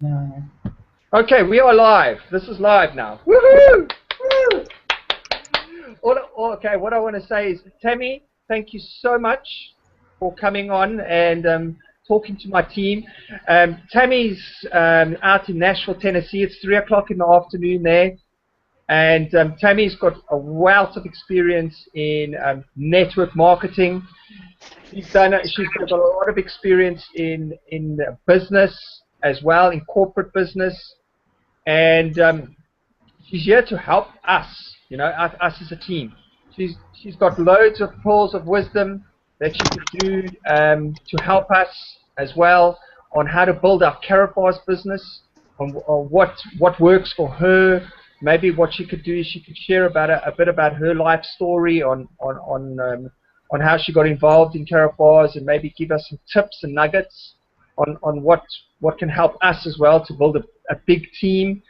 No. Okay, we are live. This is live now. Woohoo! Woo! Okay, what I want to say is, Tammy, thank you so much for coming on and talking to my team. Tammy's out in Nashville, Tennessee. It's 3 o'clock in the afternoon there. And Tammy's got a wealth of experience in network marketing. She's got a lot of experience in business as well, in corporate business. And she's here to help us, us as a team. She's got loads of pearls of wisdom that she could do to help us as well on how to build our Karatbars business, on what works for her. Maybe what she could do is she could share about a bit about her life story on how she got involved in Karatbars, and maybe give us some tips and nuggets on what can help us as well to build a big team.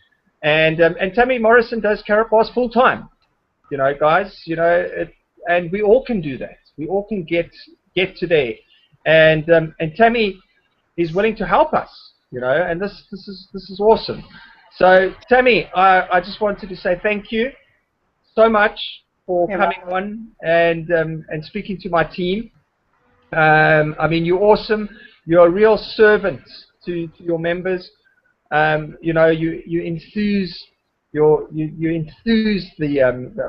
And Tammy Morrison does Karatbars full time, guys. And we all can do that. We all can get to there. And Tammy is willing to help us, and this is awesome. So Tammy, I just wanted to say thank you so much for coming on and speaking to my team. I mean, you're awesome. You're a real servant to your members. You enthuse the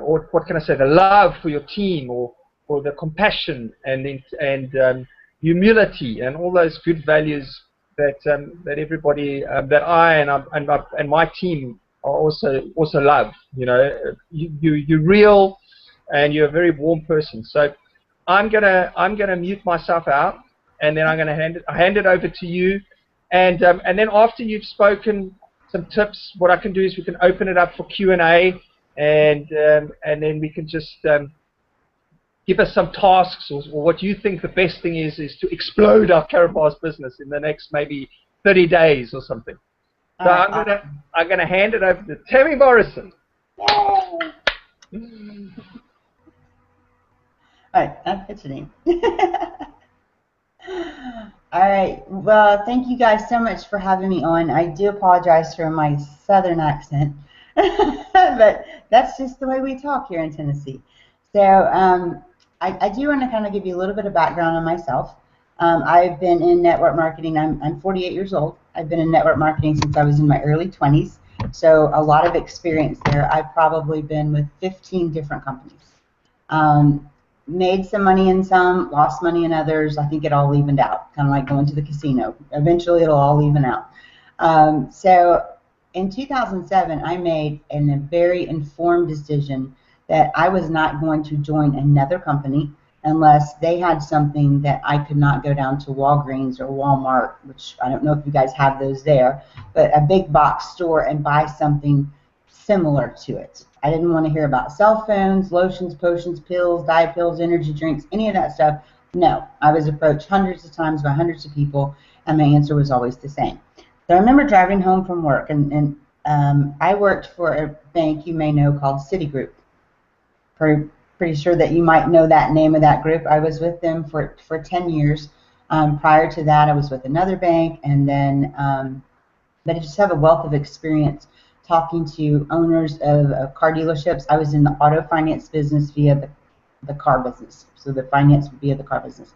or what can I say, the love for your team, or the compassion and humility and all those good values that everybody that I and my team are also love. You're real, and you're a very warm person. So I'm gonna mute myself out, and then I'm gonna hand it over to you. And then after you've spoken some tips, what I can do is we can open it up for Q&A, and then we can just give us some tasks, or what you think the best thing is to explode our Karatbars business in the next maybe 30 days or something. So I'm gonna hand it over to Tammy Morrison. All right, that's your name. All right. Well, thank you guys so much for having me on. I do apologize for my southern accent, but that's just the way we talk here in Tennessee. So I do want to kind of give you a little bit of background on myself. I've been in network marketing. I'm 48 years old. I've been in network marketing since I was in my early 20s. So a lot of experience there. I've probably been with 15 different companies. Made some money in some, lost money in others. I think it all evened out, kind of like going to the casino. Eventually, it'll all even out. So in 2007, I made a very informed decision that I was not going to join another company unless they had something that I could not go down to Walgreens or Walmart, which I don't know if you guys have those there, but a big box store and buy something similar to it. I didn't want to hear about cell phones, lotions, potions, pills, diet pills, energy drinks, any of that stuff. No, I was approached hundreds of times by hundreds of people, and my answer was always the same. So I remember driving home from work, and I worked for a bank you may know called Citigroup. Pretty sure that you might know that name of that group. I was with them for 10 years. Prior to that, I was with another bank, and then but I just have a wealth of experience talking to owners of car dealerships. I was in the auto finance business via the car business, so the finance via the car business.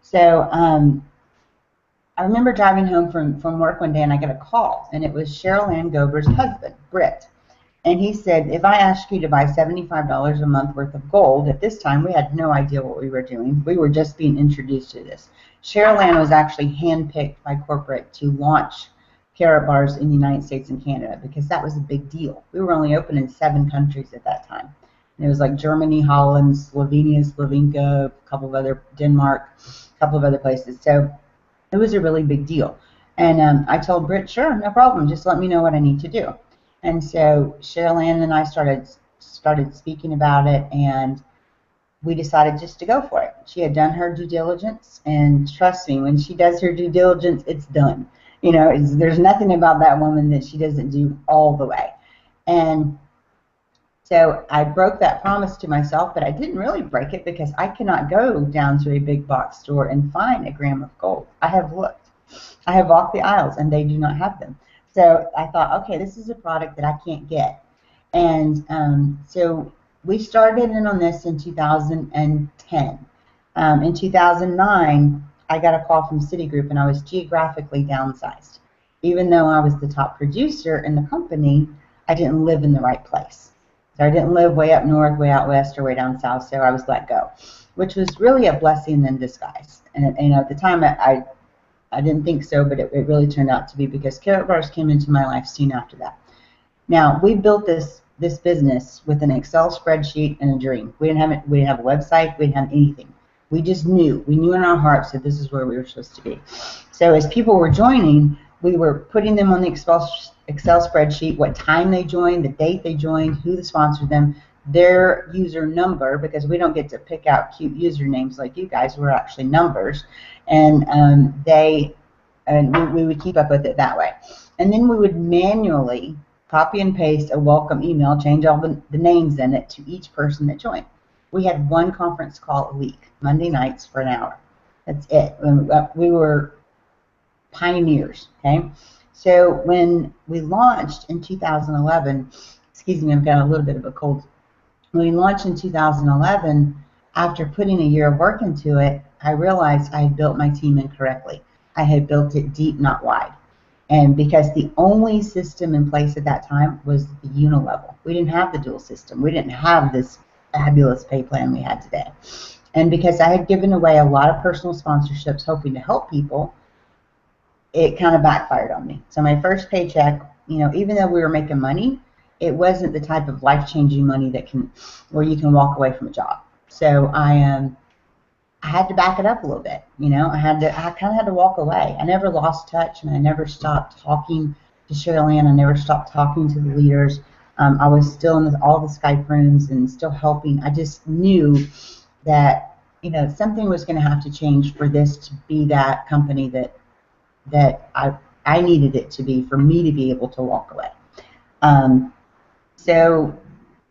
So I remember driving home from work one day, and I got a call, and it was Cheryl Ann Gober's husband, Britt. And he said, if I ask you to buy $75 a month worth of gold, at this time we had no idea what we were doing. We were just being introduced to this. Cheryl Ann was actually handpicked by corporate to launch Karatbars in the United States and Canada, because that was a big deal. We were only open in 7 countries at that time. And it was like Germany, Holland, Slovenia, Slovenka, a couple of other, Denmark, a couple of other places. So it was a really big deal. And I told Britt, sure, no problem. Just let me know what I need to do. And so Cheryl Ann and I started speaking about it, and we decided just to go for it. She had done her due diligence, and trust me, when she does her due diligence, it's done. You know, there's nothing about that woman that she doesn't do all the way. And so I broke that promise to myself, but I didn't really break it, because I cannot go down to a big box store and find a gram of gold. I have looked. I have walked the aisles, and they do not have them. So I thought, okay, this is a product that I can't get. And so we started in on this in 2010. In 2009, I got a call from Citigroup, and I was geographically downsized. Even though I was the top producer in the company, I didn't live in the right place. So I didn't live way up north, way out west, or way down south, so I was let go, which was really a blessing in disguise. And at the time, I didn't think so, but it really turned out to be, because Karatbars came into my life soon after that. Now, we built this business with an Excel spreadsheet and a dream. We didn't have a website. We didn't have anything. We just knew. We knew in our hearts that this is where we were supposed to be. So as people were joining, we were putting them on the Excel spreadsheet, what time they joined, the date they joined, who sponsored them, their user number, because we don't get to pick out cute usernames like you guys. We're actually numbers. And we would keep up with it that way. And then we would manually copy and paste a welcome email, change all the names in it to each person that joined. We had one conference call a week, Monday nights for an hour. That's it. We were pioneers, okay? So when we launched in 2011, excuse me, I've got a little bit of a cold. When we launched in 2011, after putting a year of work into it, I realized I had built my team incorrectly. I had built it deep, not wide. And because the only system in place at that time was the unilevel. We didn't have the dual system. We didn't have this fabulous pay plan we had today. And because I had given away a lot of personal sponsorships hoping to help people, it kind of backfired on me. So my first paycheck, even though we were making money, it wasn't the type of life-changing money where you can walk away from a job. So I had to back it up a little bit. I kind of had to walk away. I never lost touch, and I never stopped talking to Cheryl Ann. I never stopped talking to the leaders. I was still in all the Skype rooms and still helping. I just knew that something was going to have to change for this to be that company that I needed it to be, for me to be able to walk away. So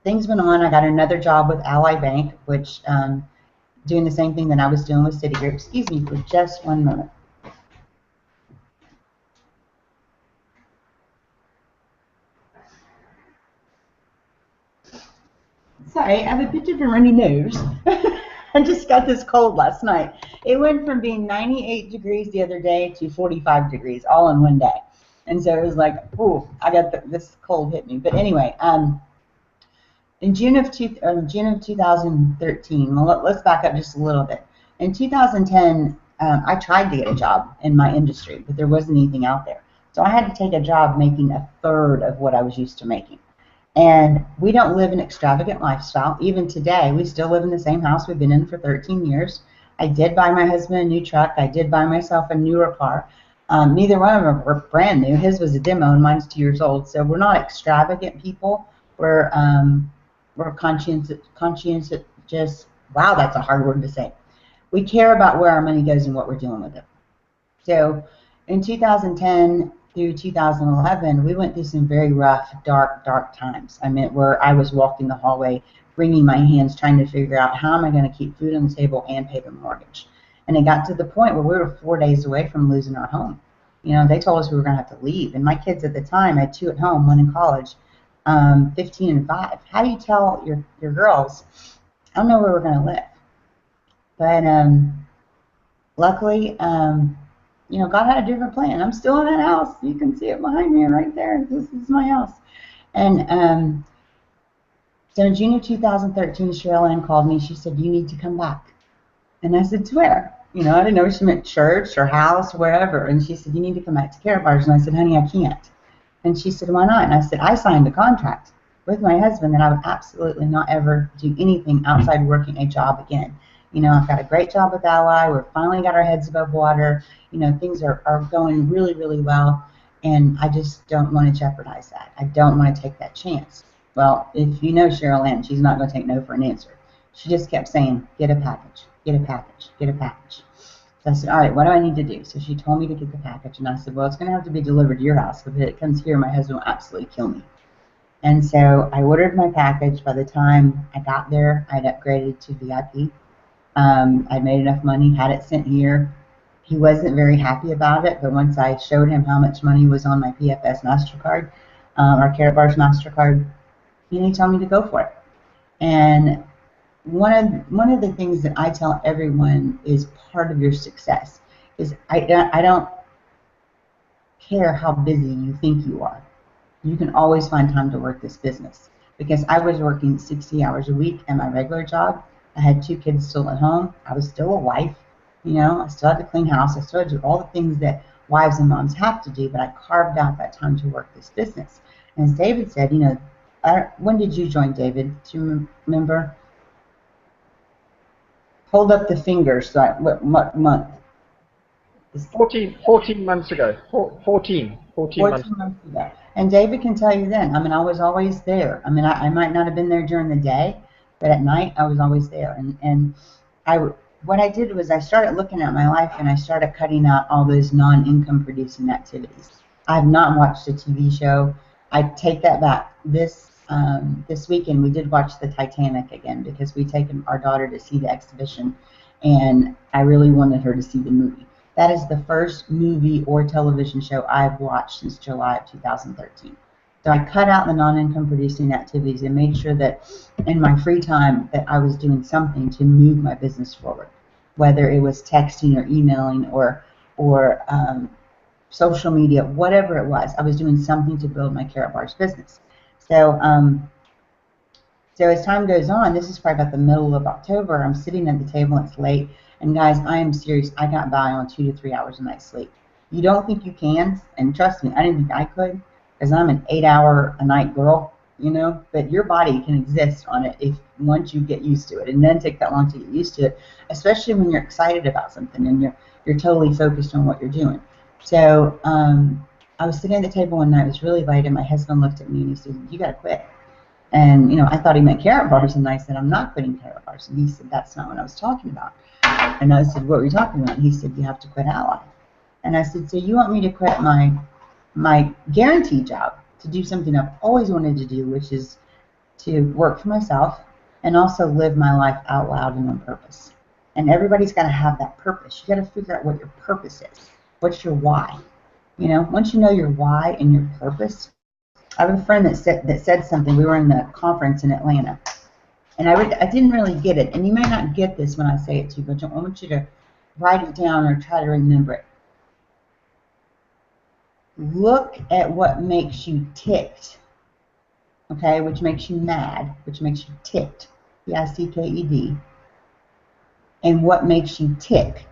things went on. I got another job with Ally Bank, which doing the same thing that I was doing with Citigroup. Excuse me for just one moment. Sorry, I have a bit of a runny nose. I just got this cold last night. It went from being 98 degrees the other day to 45 degrees all in one day. And so it was like, ooh, I got this cold hit me. But anyway, in June of 2013, well, let's back up just a little bit. In 2010, I tried to get a job in my industry, but there wasn't anything out there. So I had to take a job making a third of what I was used to making. And we don't live an extravagant lifestyle. Even today, we still live in the same house we've been in for 13 years. I did buy my husband a new truck. I did buy myself a newer car. Neither one of them were brand new. His was a demo, and mine's 2 years old. So we're not extravagant people. We're conscientious. Wow, that's a hard word to say. We care about where our money goes and what we're doing with it. So in 2010 through 2011, we went through some very rough, dark times. I mean, where I was walking the hallway, wringing my hands, trying to figure out how am I going to keep food on the table and pay the mortgage. And it got to the point where we were 4 days away from losing our home. They told us we were going to have to leave. And my kids at the time, I had 2 at home, 1 in college, 15 and 5. How do you tell your girls, I don't know where we're going to live? But luckily, God had a different plan. I'm still in that house. You can see it behind me right there. This is my house. And so in June of 2013, Cheryl Ann called me. She said, you need to come back. And I said, to where? I didn't know if she meant church or house, wherever. And she said, you need to come back to Karatbars. And I said, honey, I can't. And she said, why not? And I said, I signed a contract with my husband that I would absolutely not ever do anything outside working a job again. I've got a great job with Ally. We've finally got our heads above water. Things are going really, really well. And I just don't want to jeopardize that. I don't want to take that chance. Well, if you know Cheryl Ann, she's not going to take no for an answer. She just kept saying, get a package, get a package, get a package. So I said, all right, what do I need to do? So she told me to get the package. And I said, well, it's going to have to be delivered to your house. If it comes here, my husband will absolutely kill me. And so I ordered my package. By the time I got there, I'd upgraded to VIP. I'd made enough money, had it sent here. He wasn't very happy about it, but once I showed him how much money was on my PFS MasterCard, our Karatbars MasterCard, he told me to go for it. And one of the things that I tell everyone is part of your success is I don't care how busy you think you are. You can always find time to work this business. Because I was working 60 hours a week at my regular job. I had 2 kids still at home. I was still a wife. I still had to clean house. I still had to do all the things that wives and moms have to do, but I carved out that time to work this business. And as David said, when did you join, David? Do you remember? Hold up the fingers. So what month? 14 months ago. 14 months ago. And David can tell you then. I was always there. I might not have been there during the day, but at night I was always there. And what I did was I started looking at my life and I started cutting out all those non-income producing activities. I have not watched a TV show. I take that back. This weekend we did watch the Titanic again because we taken our daughter to see the exhibition, and I really wanted her to see the movie. That is the first movie or television show I've watched since July of 2013. So I cut out the non-income producing activities and made sure that in my free time that I was doing something to move my business forward, whether it was texting or emailing or social media, whatever it was. I was doing something to build my Karatbars business. So as time goes on, this is probably about the middle of October, I'm sitting at the table, it's late, and guys, I am serious, I got by on 2 to 3 hours a night sleep. You don't think you can, and trust me, I didn't think I could, because I'm an 8-hour-a-night girl, but your body can exist on it once you get used to it, and then take that long to get used to it, especially when you're excited about something and you're totally focused on what you're doing. So I was sitting at the table one night, it was really late, and my husband looked at me and he said, "You got to quit." And, I thought he meant Karatbars, and I said, "I'm not quitting Karatbars." And he said, "That's not what I was talking about." And I said, "What were you talking about?" And he said, "You have to quit Ally." And I said, "So you want me to quit my guaranteed job to do something I've always wanted to do, which is to work for myself and also live my life out loud and on purpose." And everybody's got to have that purpose. You got to figure out what your purpose is. What's your why? Once you know your why and your purpose. I have a friend that said something. We were in the conference in Atlanta, and I didn't really get it. And you may not get this when I say it to you, but I want you to write it down or try to remember it. Look at what makes you ticked, okay? Which makes you mad, which makes you ticked, Ticked, and what makes you tick,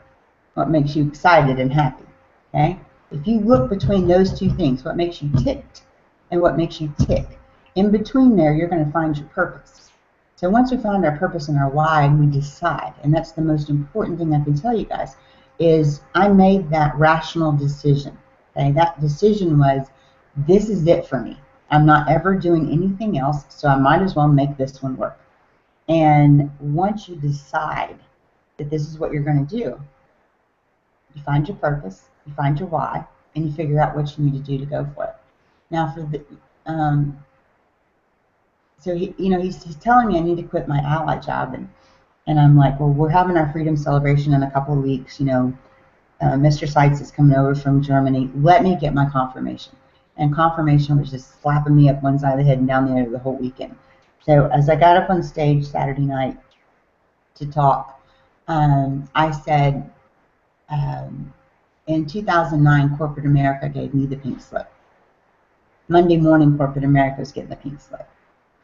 what makes you excited and happy, okay? If you look between those two things, what makes you ticked and what makes you tick, in between there, you're going to find your purpose. So once we find our purpose and our why, we decide, and that's the most important thing I can tell you guys, is I made that rational decision. Okay? That decision was, this is it for me. I'm not ever doing anything else, so I might as well make this one work. And once you decide that this is what you're going to do, you find your purpose, you find your why, and you figure out what you need to do to go for it. Now, for the so he's telling me I need to quit my Ally job, and I'm like, well, we're having our freedom celebration in a couple of weeks. Mr. Seitz is coming over from Germany. Let me get my confirmation. And confirmation was just slapping me up one side of the head and down the other the whole weekend. So as I got up on stage Saturday night to talk, I said, in 2009, corporate America gave me the pink slip. Monday morning, corporate America was getting the pink slip.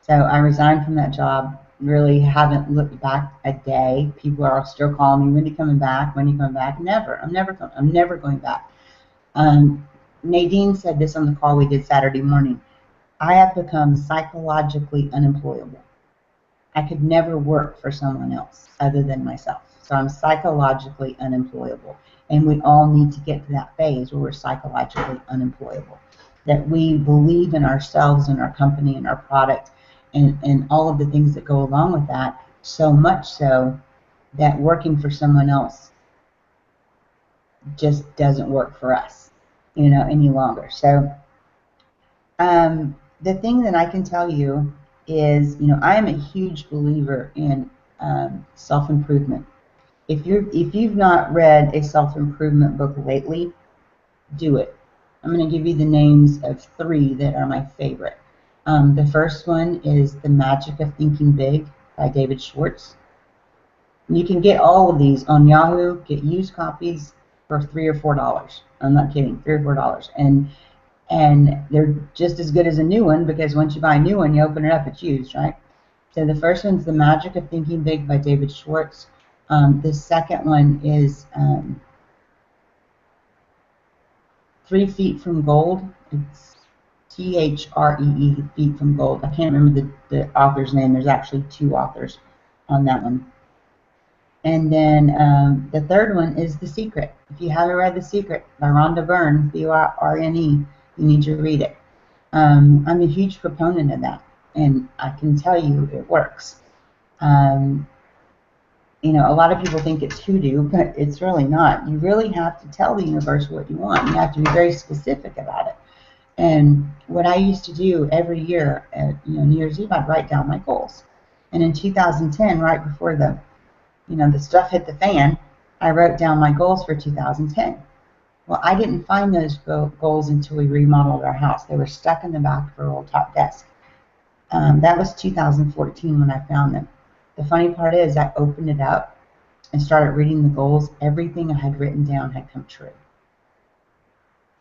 So I resigned from that job. Really haven't looked back a day. People are still calling me, "When are you coming back? When are you coming back?" Never. I'm never going back. Nadine said this on the call we did Saturday morning. I have become psychologically unemployable. I could never work for someone else other than myself. So I'm psychologically unemployable. And we all need to get to that phase where we're psychologically unemployable. That we believe in ourselves and our company and our product and all of the things that go along with that, so much so that working for someone else just doesn't work for us, any longer. So the thing that I can tell you is, I am a huge believer in self-improvement. If you've not read a self-improvement book lately, do it. I'm going to give you the names of 3 that are my favorite. The first one is The Magic of Thinking Big by David Schwartz. You can get all of these on Yahoo, get used copies for $3 or $4. I'm not kidding, $3 or $4. And they're just as good as a new one, because once you buy a new one, you open it up, it's used, right? So the first one's The Magic of Thinking Big by David Schwartz. The second one is 3 Feet from Gold. It's THREE, Feet from Gold. I can't remember the author's name. There's actually 2 authors on that one. And then the third one is The Secret. If you haven't read The Secret by Rhonda Byrne, B-Y-R-N-E, you need to read it. I'm a huge proponent of that, and I can tell you it works. You know, a lot of people think it's hoodoo, but it's really not. You really have to tell the universe what you want. You have to be very specific about it. And what I used to do every year at New Year's Eve, I'd write down my goals. And in 2010, right before the stuff hit the fan, I wrote down my goals for 2010. Well, I didn't find those goals until we remodeled our house. They were stuck in the back of our old top desk. That was 2014 when I found them. The funny part is I opened it up and started reading the goals. Everything I had written down had come true.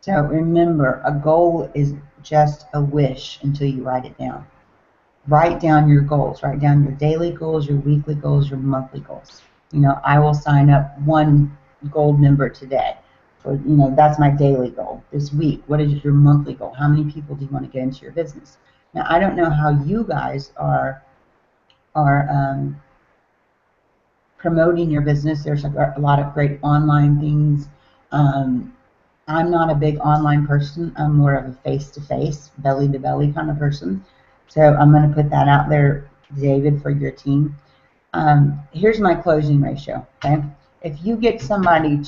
So remember, a goal is just a wish until you write it down. Write down your goals. Write down your daily goals, your weekly goals, your monthly goals. I will sign up 1 gold member today. For, that's my daily goal this week. What is your monthly goal? How many people do you want to get into your business? Now, I don't know how you guys are promoting your business. There's a lot of great online things. I'm not a big online person. I'm more of a face-to-face, belly-to-belly kind of person. So I'm going to put that out there, David, for your team. Here's my closing ratio. Okay, if you get somebody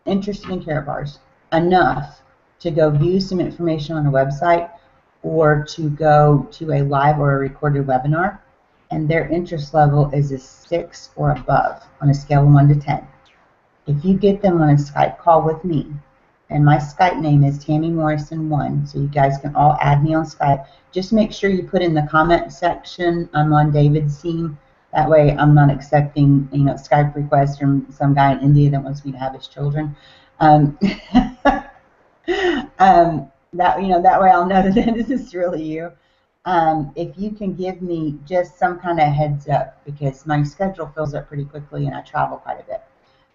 interested in Karatbars enough to go view some information on a website, or to go to a live or a recorded webinar, and their interest level is a 6 or above on a scale of 1 to 10. If you get them on a Skype call with me, and my Skype name is Tammy Morrison 1, so you guys can all add me on Skype. Just make sure you put in the comment section, I'm on David's team. That way I'm not accepting Skype requests from some guy in India that wants me to have his children. That way I'll know that this is really you. If you can give me just some kind of heads up, because my schedule fills up pretty quickly and I travel quite a bit.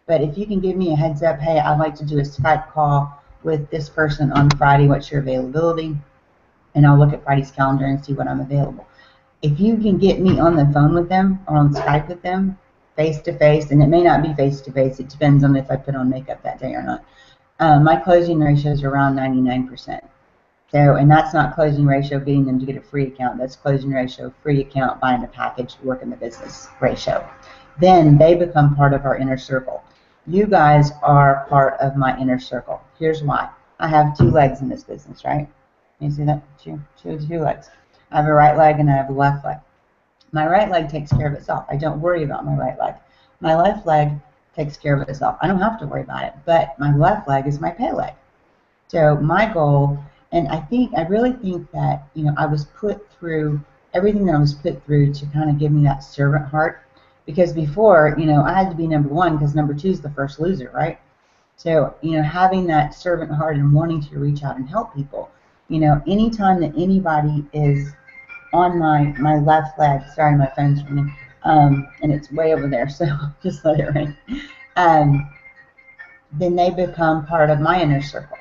But if you can give me a heads up, hey, I'd like to do a Skype call with this person on Friday, what's your availability? And I'll look at Friday's calendar and see when I'm available. If you can get me on the phone with them or on Skype with them, face to face, and it may not be face to face, it depends on if I put on makeup that day or not. My closing ratio is around 99%. So, and that's not closing ratio getting them to get a free account. That's closing ratio, free account, buying a package, work in the business ratio. Then they become part of our inner circle. You guys are part of my inner circle. Here's why. I have 2 legs in this business, right? You see that? Two legs. I have a right leg and I have a left leg. My right leg takes care of itself. I don't worry about my right leg. My left leg takes care of itself. I don't have to worry about it, but my left leg is my pay leg. So my goal, and I really think that, I was put through everything that I was put through to kind of give me that servant heart. Because before, I had to be number 1 because number 2 is the first loser, right? So, having that servant heart and wanting to reach out and help people. Anytime that anybody is on my left leg, sorry, my phone's ringing, and it's way over there, so just let it ring. Then they become part of my inner circle,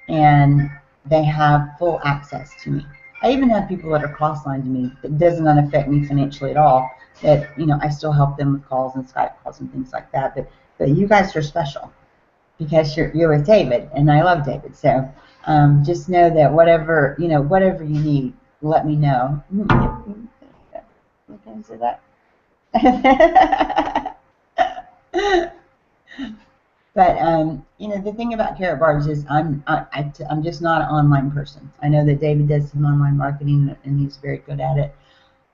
and they have full access to me. I even have people that are cross-lined to me that doesn't affect me financially at all. That I still help them with calls and Skype calls and things like that. But you guys are special because you're with David, and I love David. So just know that whatever you need, let me know. Can I say that? But the thing about Karatbars is I'm just not an online person. I know that David does some online marketing and he's very good at it.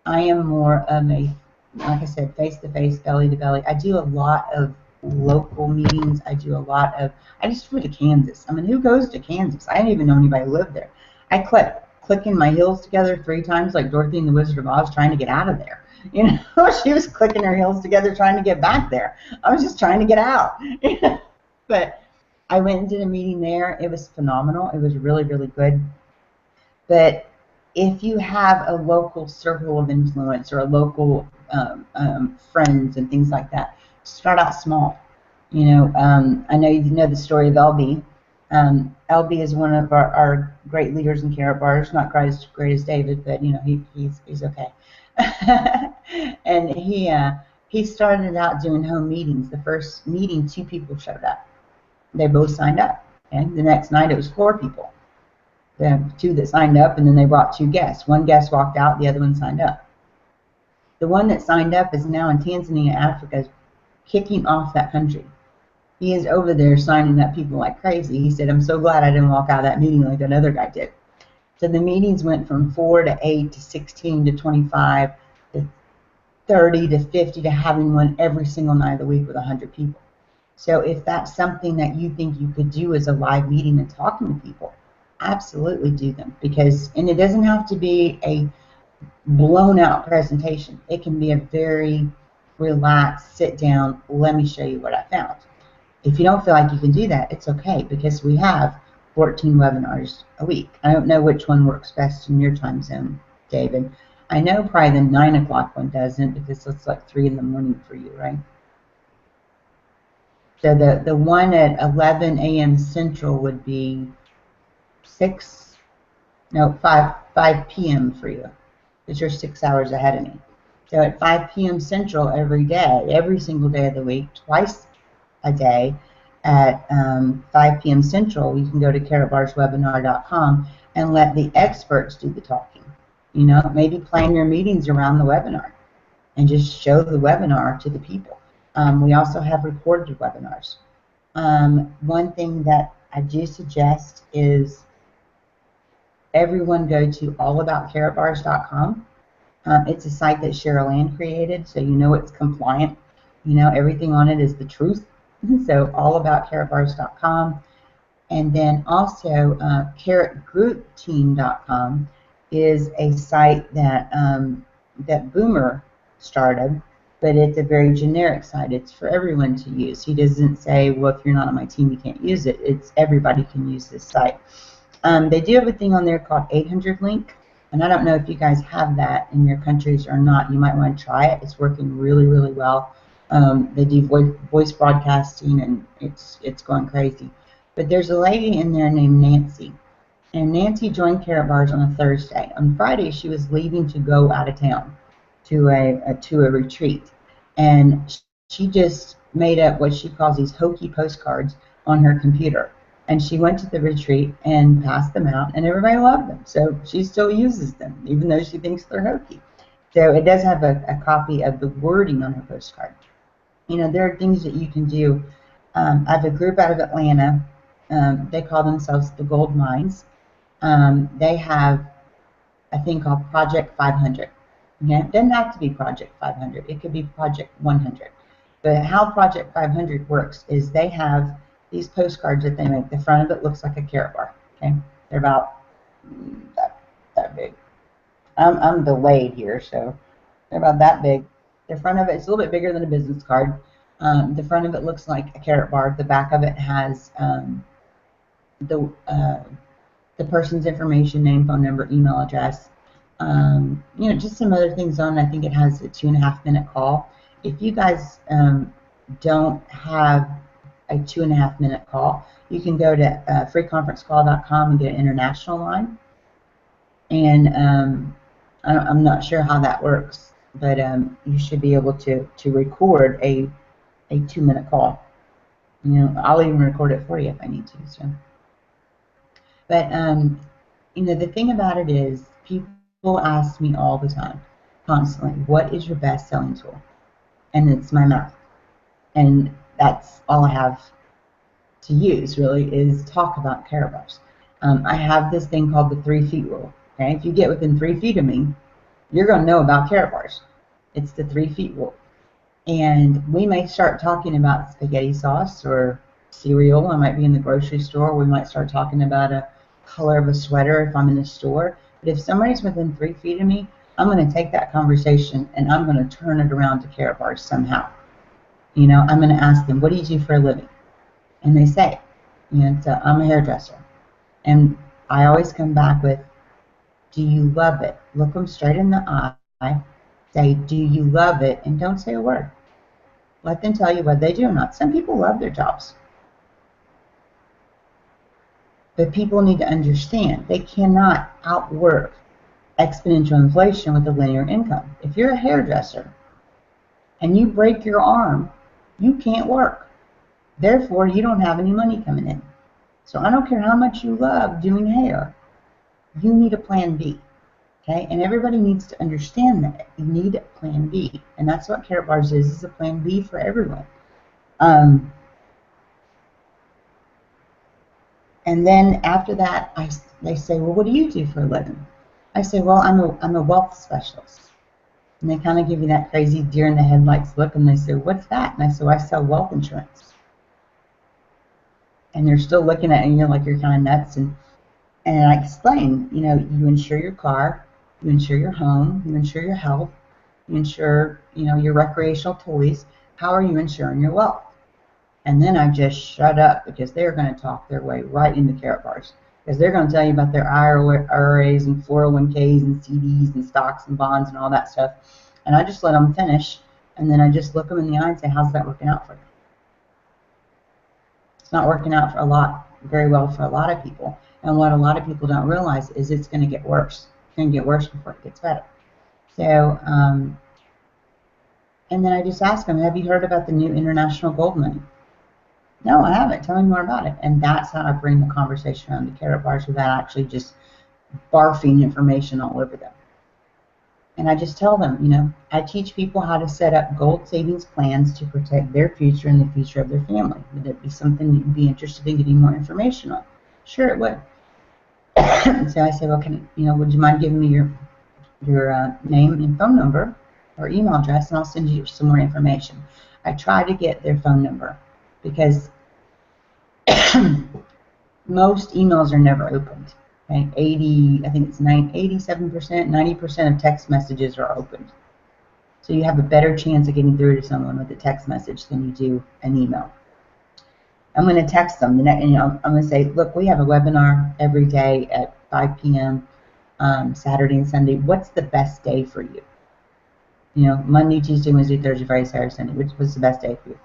I am more of a like I said, face-to-face, belly-to-belly. I do a lot of local meetings. I just flew to Kansas. I mean, who goes to Kansas? I didn't even know anybody lived there. I clicking my heels together 3 times like Dorothy and the Wizard of Oz trying to get out of there. You know, she was clicking her heels together trying to get back there. I was just trying to get out. But I went and did a meeting there. It was phenomenal. It was really, really good. But if you have a local circle of influence or a local friends and things like that, start out small. You know, I know you know the story of LB. LB is one of our great leaders in Karatbars, not quite as great as David, but you know he's okay. And he started out doing home meetings. The first meeting, 2 people showed up. They both signed up. Okay? The next night it was 4 people. The 2 that signed up, and then they brought 2 guests. 1 guest walked out, the other one signed up. The one that signed up is now in Tanzania, Africa, kicking off that country. He is over there signing up people like crazy. He said, I'm so glad I didn't walk out of that meeting like that other guy did. So the meetings went from 4 to 8 to 16 to 25 to 30 to 50 to having one every single night of the week with 100 people. So if that's something that you think you could do as a live meeting and talking to people, absolutely do them. And it doesn't have to be a blown out presentation. It can be a very relaxed, sit down, let me show you what I found. If you don't feel like you can do that, it's okay, because we have 14 webinars a week. I don't know which one works best in your time zone, David. I know probably the 9 o'clock one doesn't, because it's like 3 in the morning for you, right? So the one at 11 a.m. Central would be 5 p.m. for you, because you're 6 hours ahead of me. So at 5 p.m. Central every day, every single day of the week, twice a day at 5 p.m. Central, you can go to karatbarswebinar.com and let the experts do the talking. You know, maybe plan your meetings around the webinar and just show the webinar to the people. We also have recorded webinars. One thing that I do suggest is everyone go to allaboutkaratbars.com. It's a site that Cheryl Ann created, so you know it's compliant. You know, everything on it is the truth. So allaboutkaratbars.com. And then also karatgroupteam.com is a site that that Boomer started, but it's a very generic site. It's for everyone to use. He doesn't say, well, if you're not on my team, you can't use it. It's everybody can use this site. They do have a thing on there called 800 Link, and I don't know if you guys have that in your countries or not. You might want to try it. It's working really, really well. They do voice broadcasting, and it's going crazy. But there's a lady in there named Nancy, and Nancy joined Karatbars on a Thursday. On Friday, she was leaving to go out of town to a retreat, and she just made up what she calls these hokey postcards on her computer. And she went to the retreat and passed them out, and everybody loved them. So she still uses them, even though she thinks they're hokey. So it does have a copy of the wording on her postcard. You know, there are things that you can do. I have a group out of Atlanta. They call themselves the Gold Mines. They have a thing called Project 500. Okay? It doesn't have to be Project 500. It could be Project 100. But how Project 500 works is they have these postcards that they make. The front of it looks like a Karatbar. Okay, they're about that big. I'm delayed here, so they're about that big. The front of it is a little bit bigger than a business card. The front of it looks like a Karatbar. The back of it has the person's information, name, phone number, email address. You know, just some other things on it. I think it has a 2.5-minute call. If you guys don't have a 2.5-minute call, you can go to freeconferencecall.com and get an international line. And I'm not sure how that works, but you should be able to record a 2-minute call. You know, I'll even record it for you if I need to. So, but you know, the thing about it is, people ask me all the time, constantly, what is your best selling tool? And it's my mouth. And that's all I have to use, really, is talk about Karatbars. I have this thing called the 3 feet rule. Okay, if you get within 3 feet of me, you're going to know about Karatbars. It's the 3 feet rule. And we may start talking about spaghetti sauce or cereal. I might be in the grocery store. We might start talking about a color of a sweater if I'm in a store. But if somebody's within 3 feet of me, I'm going to take that conversation and I'm going to turn it around to Karatbars somehow. You know, I'm going to ask them, what do you do for a living? And they say, you know, so I'm a hairdresser. And I always come back with, do you love it? Look them straight in the eye. Say, do you love it? And don't say a word. Let them tell you what they do or not. Some people love their jobs. But people need to understand they cannot outwork exponential inflation with a linear income. If you're a hairdresser and you break your arm, you can't work. Therefore, you don't have any money coming in. So I don't care how much you love doing hair. You need a plan B. Okay, and everybody needs to understand that. You need a plan B. And that's what Karatbars is a plan B for everyone. And then after that, they say, well, what do you do for a living? I say, well, I'm a wealth specialist. And they kind of give you that crazy deer in the headlights look, and they say, what's that? And I say, well, I sell wealth insurance. And they're still looking at you like you're kind of nuts. And I explain, you know, you insure your car, you insure your home, you insure your health, you insure, you know, your recreational toys. How are you insuring your wealth? And then I just shut up because they're going to talk their way right into Karatbars. Because they're going to tell you about their IRAs and 401ks and CDs and stocks and bonds and all that stuff. And I just let them finish. And then I just look them in the eye and say, how's that working out for you? It's not working out very well for a lot of people. And what a lot of people don't realize is it's going to get worse. It's going to get worse before it gets better. So, and then I just ask them, have you heard about the new international gold money? No, I haven't. Tell me more about it. And that's how I bring the conversation around to Karatbars without actually just barfing information all over them. And I just tell them, you know, I teach people how to set up gold savings plans to protect their future and the future of their family. Would it be something you'd be interested in getting more information on? Sure, it would. So I say, well, would you mind giving me your name and phone number or email address, and I'll send you some more information. I try to get their phone number because most emails are never opened. Okay? 87%, 90% of text messages are opened. So you have a better chance of getting through to someone with a text message than you do an email. I'm going to text them. I'm going to say, look, we have a webinar every day at 5 p.m. Saturday and Sunday. What's the best day for you? You know, Monday, Tuesday, Wednesday, Thursday, Friday, Saturday, Sunday. What's the best day for you?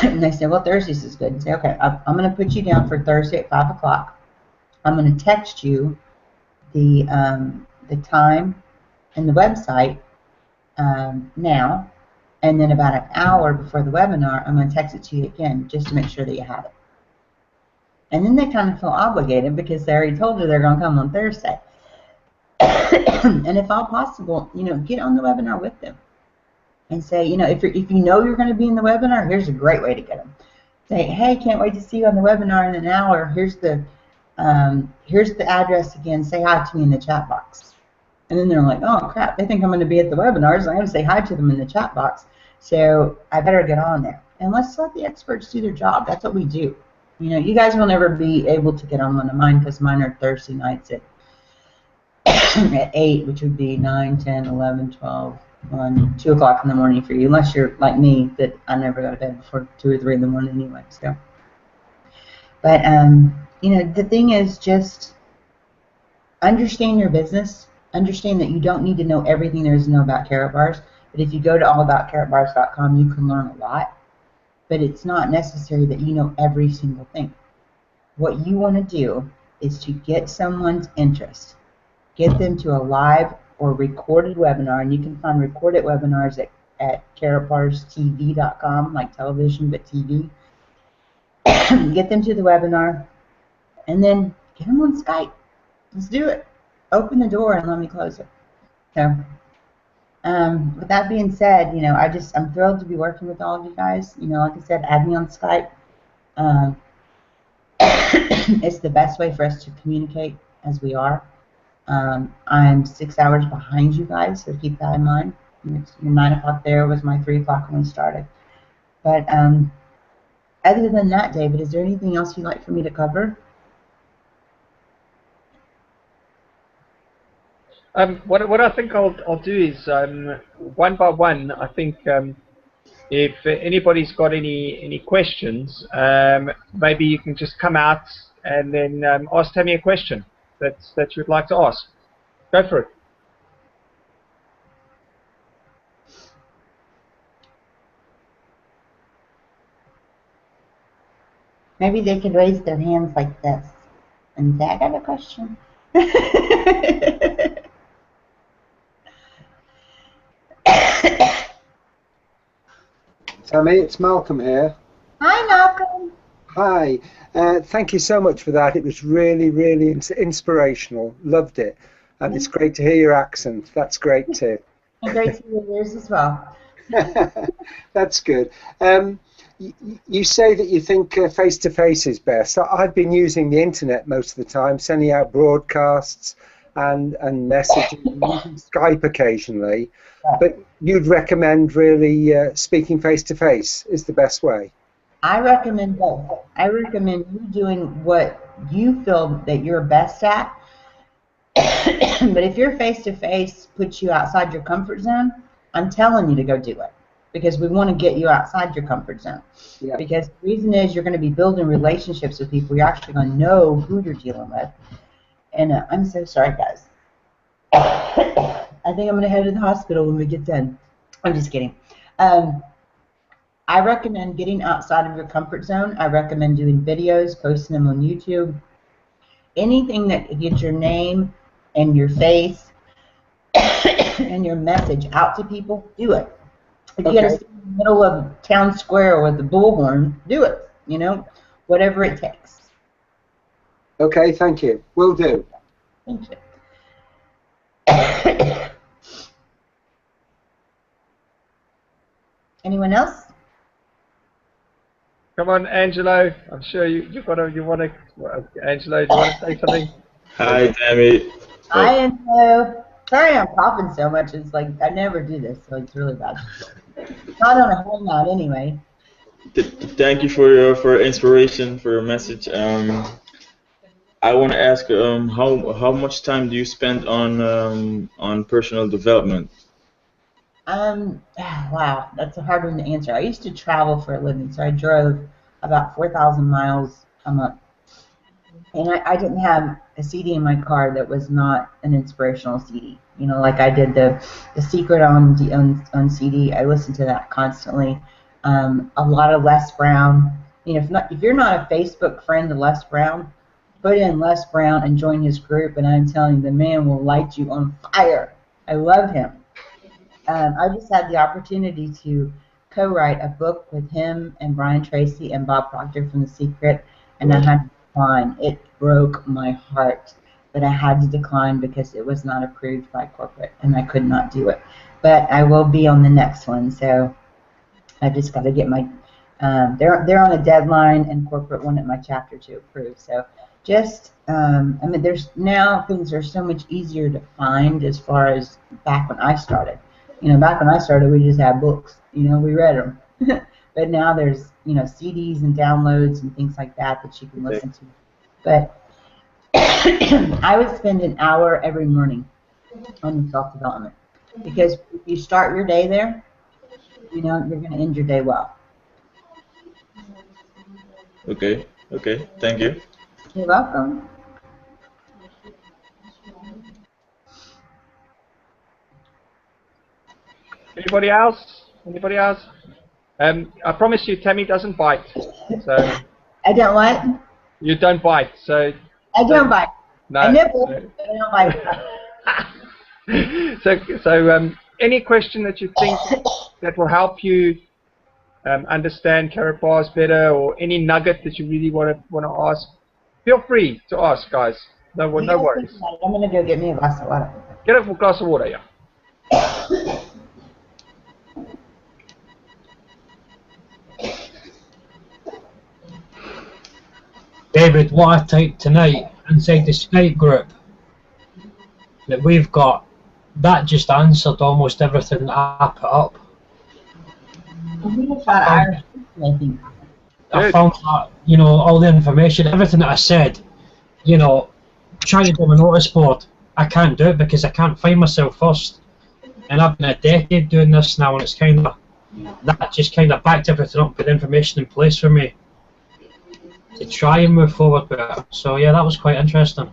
And they say, well, Thursdays is good. And say, okay, I'm going to put you down for Thursday at 5 o'clock. I'm going to text you the time and the website now. And then about an hour before the webinar, I'm going to text it to you again just to make sure that you have it. And then they kind of feel obligated because they already told you they're going to come on Thursday. And if all possible, you know, get on the webinar with them and say, you know, if you know you're going to be in the webinar, here's a great way to get them. Say, hey, can't wait to see you on the webinar in an hour. Here's the address again. Say hi to me in the chat box. And then they're like, oh, crap, they think I'm going to be at the webinar, so I'm going to say hi to them in the chat box. So I better get on there. And let's let the experts do their job. That's what we do. You know, you guys will never be able to get on one of mine because mine are Thursday nights at 8, which would be 9, 10, 11, 12, 1, 2 o'clock in the morning for you, unless you're like me, that I never go to bed before 2 or 3 in the morning anyway. So, but, you know, the thing is just understand your business. Understand that you don't need to know everything there is to know about Karatbars, but if you go to allaboutkaratbars.com, you can learn a lot, but it's not necessary that you know every single thing. What you want to do is to get someone's interest, get them to a live or recorded webinar, and you can find recorded webinars at karatbarstv.com, like television, but TV. Get them to the webinar, and then get them on Skype. Let's do it. Open the door and let me close it. So, with that being said, you know, I'm thrilled to be working with all of you guys. You know, like I said, add me on Skype. It's the best way for us to communicate as we are. I'm 6 hours behind you guys, so keep that in mind. It's 9 o'clock there was my 3 o'clock when we started. But other than that, David, is there anything else you'd like for me to cover? What I think I'll do is one by one. I think if anybody's got any questions, maybe you can just come out and then ask Tammy a question that you'd like to ask. Go for it. Maybe they could raise their hands like this and say, I got a question. Tammy, it's Malcolm here. Hi, Malcolm. Hi. Thank you so much for that. It was really, really inspirational. Loved it. And it's great to hear your accent. That's great too. And great to hear yours as well. That's good. You say that you think face-to-face is best. I've been using the internet most of the time, sending out broadcasts and messaging, using Skype occasionally. But you'd recommend really speaking face-to-face is the best way? I recommend both. I recommend you doing what you feel that you're best at. But if your face-to-face puts you outside your comfort zone, I'm telling you to go do it. Because we want to get you outside your comfort zone. Yeah. Because the reason is you're going to be building relationships with people. You're actually going to know who you're dealing with. And I'm so sorry, guys. I think I'm going to head to the hospital when we get done. I'm just kidding. I recommend getting outside of your comfort zone. I recommend doing videos, posting them on YouTube. Anything that gets your name and your face and your message out to people, do it. If you got to stand in the middle of town square with the bullhorn, do it. You know, whatever it takes. Okay, thank you. Will do. Thank you. Anyone else? Come on, Angelo. I'm sure you want to. Angelo, do you want to say something? Hi, Tammy. Hi, Angelo. Sorry, I'm coughing so much. It's like I never do this, so it's really bad. Not on a hangout, anyway. Thank you for your inspiration, for your message. I want to ask, how much time do you spend on personal development? Wow, that's a hard one to answer. I used to travel for a living, so I drove about 4,000 miles a month. And I didn't have a CD in my car that was not an inspirational CD. You know, like I did the Secret on CD. I listened to that constantly. A lot of Les Brown. You know, if you're not a Facebook friend of Les Brown, put in Les Brown and join his group, and I'm telling you, the man will light you on fire. I love him. I just had the opportunity to co-write a book with him and Brian Tracy and Bob Proctor from The Secret, and I had to decline. It broke my heart, but I had to decline because it was not approved by corporate, and I could not do it. But I will be on the next one, so I just got to get my. They're on a deadline, and corporate wanted my chapter to approve. So just, I mean, things are so much easier to find as far as back when I started. You know, back when I started, we just had books. You know, we read them. But now there's, you know, CDs and downloads and things like that you can listen to. But I would spend an hour every morning on self-development. Because if you start your day there, you know, you're going to end your day well. Okay, thank you. You're welcome. Anybody else? I promise you, Tammy doesn't bite. So I don't what? You don't bite. So I don't bite. No. I nibble, but I don't bite. So any question that you think that will help you understand Karatbars better, or any nugget that you really want to ask, feel free to ask, guys. No worries. I'm gonna go get me a glass of water. Get a glass of water, yeah. David, what I take tonight inside the Skype group that we've got, that just answered almost everything that I put up. I think. I found that, you know, all the information, everything that I said, you know, trying to do a notice board, I can't do it because I can't find myself first. And I've been a decade doing this now, and it's kind of, that just kind of backed everything up, put the information in place for me to try and move forward with it. So yeah, that was quite interesting.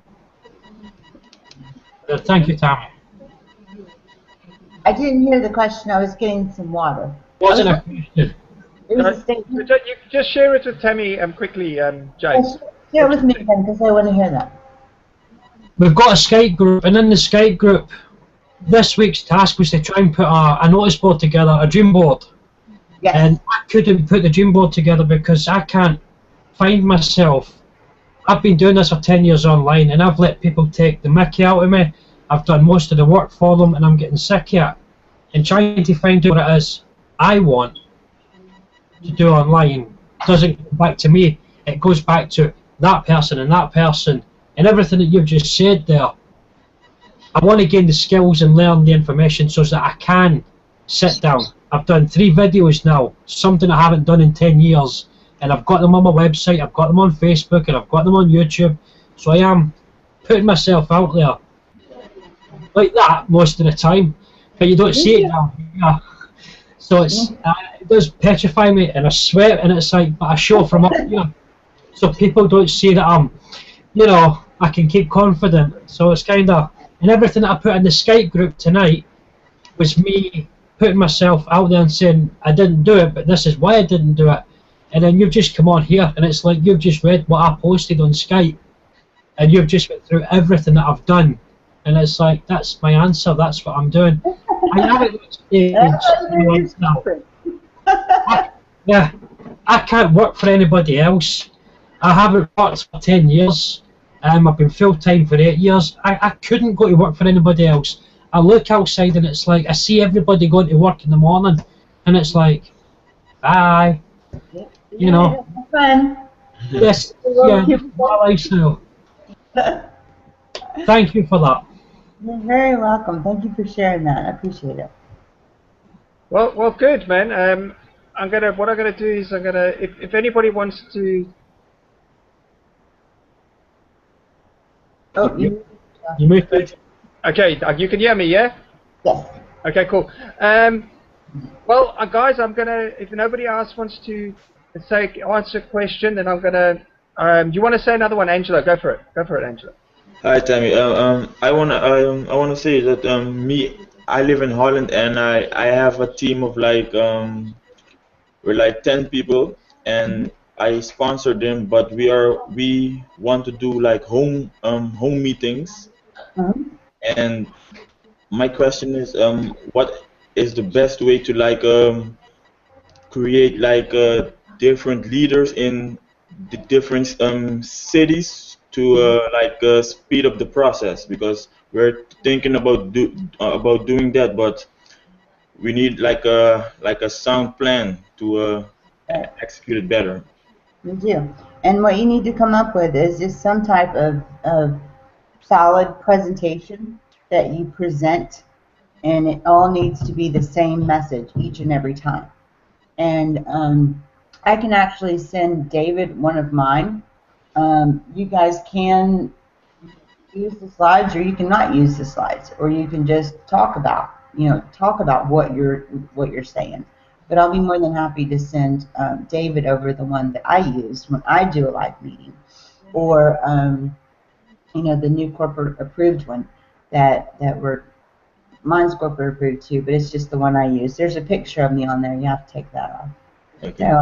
Thank you, Tammy. I didn't hear the question. I was getting some water. Wasn't a question. It was a statement. You just share it with Tammy quickly, James. Share it with me again because I want to hear that. We've got a Skype group, and in the Skype group, this week's task was to try and put a notice board together, a dream board. Yes. And I couldn't put the dream board together because I can't find myself. I've been doing this for 10 years online, and I've let people take the mickey out of me. I've done most of the work for them, and I'm getting sick of it. And trying to find out what it is I want to do online doesn't go back to me. It goes back to that person and that person, and everything that you've just said there. I want to gain the skills and learn the information so that I can sit down. I've done 3 videos now, something I haven't done in 10 years, and I've got them on my website, I've got them on Facebook, and I've got them on YouTube. So I am putting myself out there like that most of the time, but you don't see it now. Yeah. So it's it does petrify me, and I sweat, and it's like, but I show from up here, so people don't see that I'm, you know, I can keep confident. So it's kind of, and everything that I put in the Skype group tonight was me putting myself out there and saying I didn't do it, but this is why I didn't do it. And then you've just come on here, and it's like you've just read what I posted on Skype, and you've just went through everything that I've done, and it's like, that's my answer, that's what I'm doing. I haven't experienced now. Yeah, I can't work for anybody else. I haven't worked for 10 years. I've been full-time for 8 years. I couldn't go to work for anybody else. I look outside, and it's like I see everybody going to work in the morning, and it's like, bye. You know. Fun. Yes. Yeah. My lifestyle. Thank you for that. You're very welcome. Thank you for sharing that. I appreciate it. Well, good, man. What I'm gonna do is if anybody wants to. Oh, You moved it. Okay, you can hear me, yeah? yes. Okay, cool. Well, guys, I'm gonna. If nobody else wants to answer a question, then I'm gonna. You want to say another one, Angela? Go for it. Go for it, Angela. Hi, Tammy. I wanna say that I live in Holland, and I have a team of like we're like 10 people, and I sponsor them, but we want to do like home meetings. And my question is, what is the best way to like create like different leaders in the different cities to speed up the process, because we're thinking about doing that, but we need like a sound plan to execute it better. You do. And what you need to come up with is just some type of solid presentation that you present, and it all needs to be the same message each and every time. And I can actually send David one of mine. You guys can use the slides, or you can not use the slides, or you can just talk about what you're saying. But I'll be more than happy to send David over the one that I use when I do a live meeting, or the new corporate approved one mine's corporate approved too, but it's just the one I use. There's a picture of me on there. You have to take that off. Okay. So,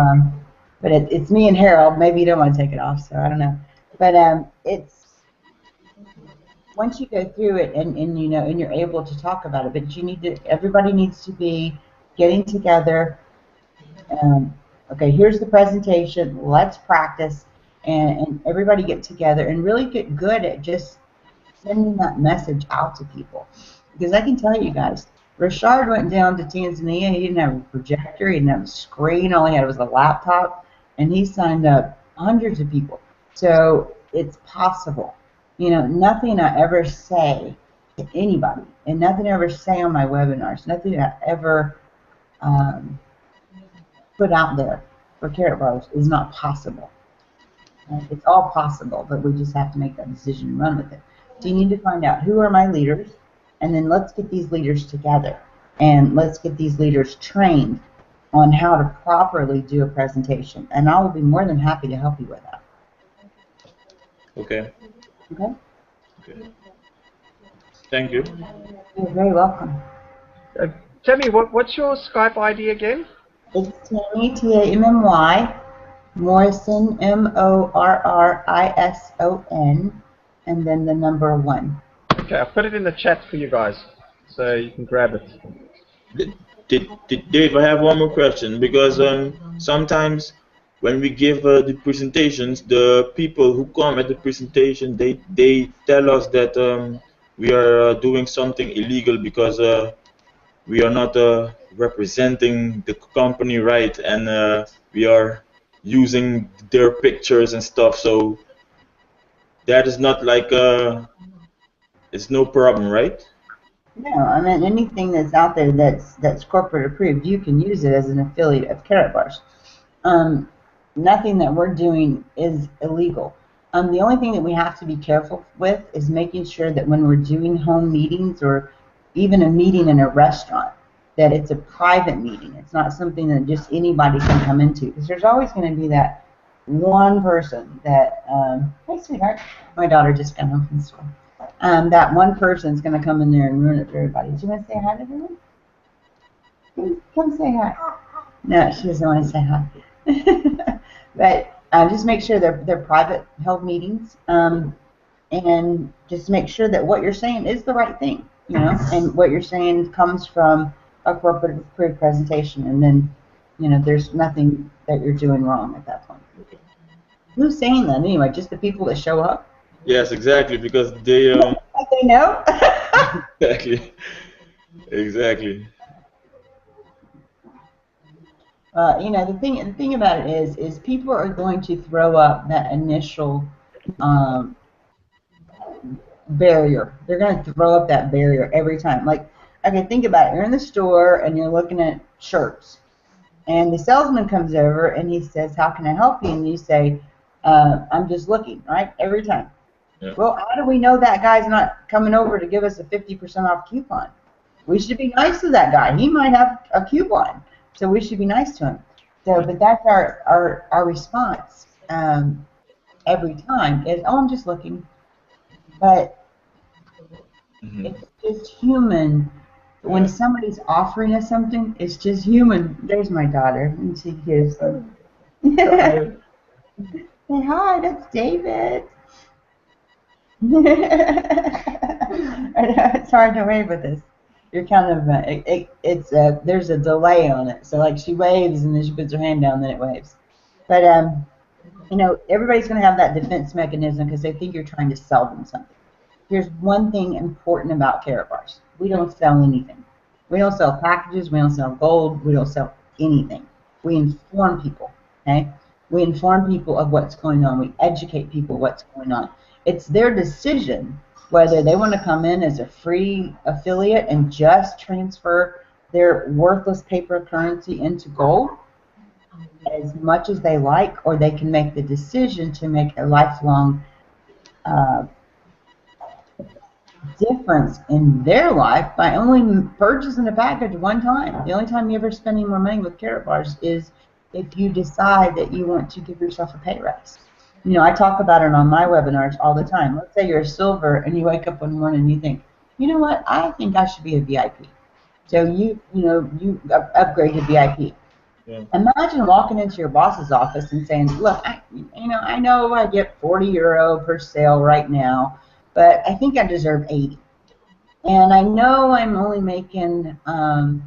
but it's me and Harold. Maybe you don't want to take it off, so I don't know. But it's once you go through it and you're able to talk about it. But everybody needs to be getting together. Okay, here's the presentation. Let's practice, and everybody get together and really get good at just sending that message out to people. Because I can tell you guys, Rashard went down to Tanzania. He didn't have a projector. He didn't have a screen. All he had was a laptop, and he signed up hundreds of people. So it's possible. Nothing I ever say to anybody, and nothing I ever say on my webinars, nothing I ever put out there for Karatbars is not possible. It's all possible, but we just have to make that decision and run with it. So you need to find out who are my leaders, and then let's get these leaders together, and let's get these leaders trained on how to properly do a presentation, and I will be more than happy to help you with that. Okay. Okay? Okay. Thank you. You're very welcome. Tammy, what's your Skype ID again? It's Tammy, T-A-M-M-Y, Morrison, M-O-R-R-I-S-O-N, and then the number 1. Okay, I'll put it in the chat for you guys, so you can grab it. Dave, I have one more question, because sometimes when we give the presentations, the people who come at the presentation, they tell us that we are doing something illegal because we are not representing the company right, and we are using their pictures and stuff. So that is not like it's no problem, right? No, I mean anything that's out there that's corporate approved, you can use it as an affiliate of Karatbars. Nothing that we're doing is illegal. The only thing that we have to be careful with is making sure that when we're doing home meetings or even a meeting in a restaurant, that it's a private meeting. It's not something that just anybody can come into, because there's always going to be that one person that, hey sweetheart, my daughter just got home from school. That one person's going to come in there and ruin it for everybody. Do you want to say hi to everyone? Come say hi. No, she doesn't want to say hi. But just make sure they're private held meetings, and just make sure that what you're saying is the right thing, you know, and what you're saying comes from a corporate approved presentation, and then, you know, there's nothing that you're doing wrong at that point. Who's saying that anyway? Just the people that show up? Yes, exactly, because they They know. exactly, exactly. You know, the thing about it is people are going to throw up that initial barrier. They're going to throw up that barrier every time. Like, okay, think about it. You're in the store and you're looking at shirts, and the salesman comes over and he says, "How can I help you?" And you say, "I'm just looking," right? Every time. Yeah. Well, how do we know that guy's not coming over to give us a 50% off coupon? We should be nice to that guy. He might have a coupon, so we should be nice to him. So, but that's our response every time is, "Oh, I'm just looking." But it's just human. When somebody's offering us something, it's just human. There's my daughter, and she gives them. Say hi, that's David. I know it's hard to wave with this. You're kind of there's a delay on it. So like she waves and then she puts her hand down, then it waves. But you know, everybody's going to have that defense mechanism because they think you're trying to sell them something. Here's one thing important about Karatbars: we don't sell anything. We don't sell packages. We don't sell gold. We don't sell anything. We inform people. Okay, we inform people of what's going on. We educate people what's going on. It's their decision whether they want to come in as a free affiliate and just transfer their worthless paper currency into gold as much as they like, or they can make the decision to make a lifelong difference in their life by only purchasing a package one time. The only time you ever spend any more money with Karatbars is if you decide that you want to give yourself a pay raise. You know, I talk about it on my webinars all the time. Let's say you're a silver and you wake up one morning and you think, you know what, I think I should be a VIP. So you upgrade to VIP. Yeah. Imagine walking into your boss's office and saying, look, I know I get €40 per sale right now, but I think I deserve 80. And I know I'm only making 10%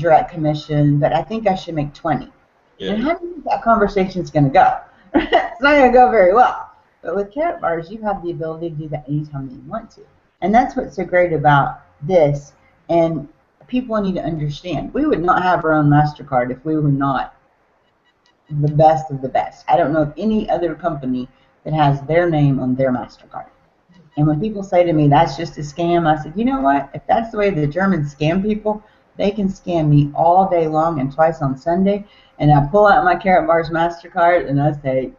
direct commission, but I think I should make 20. Yeah. And how do you think that conversation is going to go? It's not going to go very well. But with Karatbars, you have the ability to do that anytime that you want to. And that's what's so great about this. And people need to understand, we would not have our own MasterCard if we were not the best of the best. I don't know of any other company that has their name on their MasterCard. And when people say to me, that's just a scam, I said, you know what? If that's the way the Germans scam people, they can scam me all day long and twice on Sunday. And I pull out my Karatbars MasterCard and I say,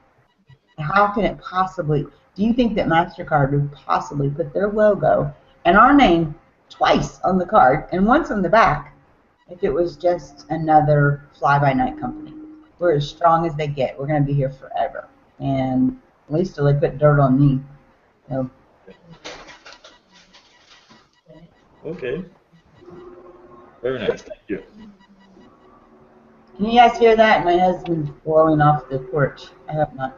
how can it possibly, do you think that MasterCard would possibly put their logo and our name twice on the card and once on the back if it was just another fly-by-night company? We're as strong as they get. We're going to be here forever. And at least till they put dirt on me. So. Okay. Very nice. Thank you. Can you guys hear that? My husband's blowing off the porch. I hope not.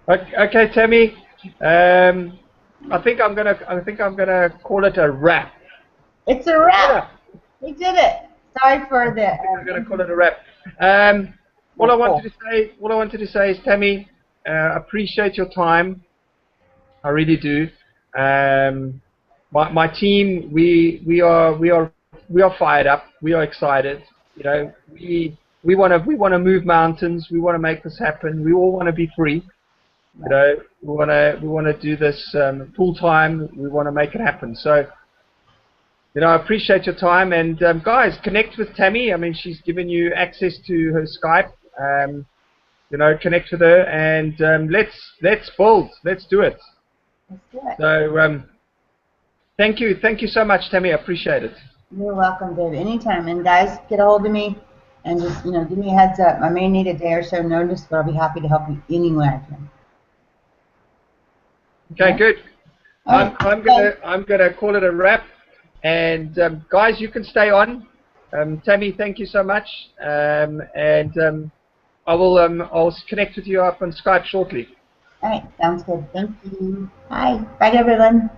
Okay, Tammy. I think I'm gonna call it a wrap. It's a wrap. We did it. Sorry for the. I'm gonna call it a wrap. All I wanted to say is, Tammy, appreciate your time. I really do. My team, we are fired up. We are excited. You know, we want to move mountains. We want to make this happen. We all want to be free. You know, we want to do this full time. We want to make it happen. So, you know, I appreciate your time. And guys, connect with Tammy. I mean, she's given you access to her Skype. You know, connect with her and let's build. Let's do it. Let's do it. So, thank you so much, Tammy. I appreciate it. You're welcome, Dave. Anytime. And guys, get a hold of me and just, you know, give me a heads up. I may need a day or so notice, but I'll be happy to help you any way I can. Okay, yeah? good. Right. I'm gonna call it a wrap. And guys, you can stay on. Tammy, thank you so much. I'll connect with you up on Skype shortly. All right, sounds good. Thank you. Bye. Bye, everyone.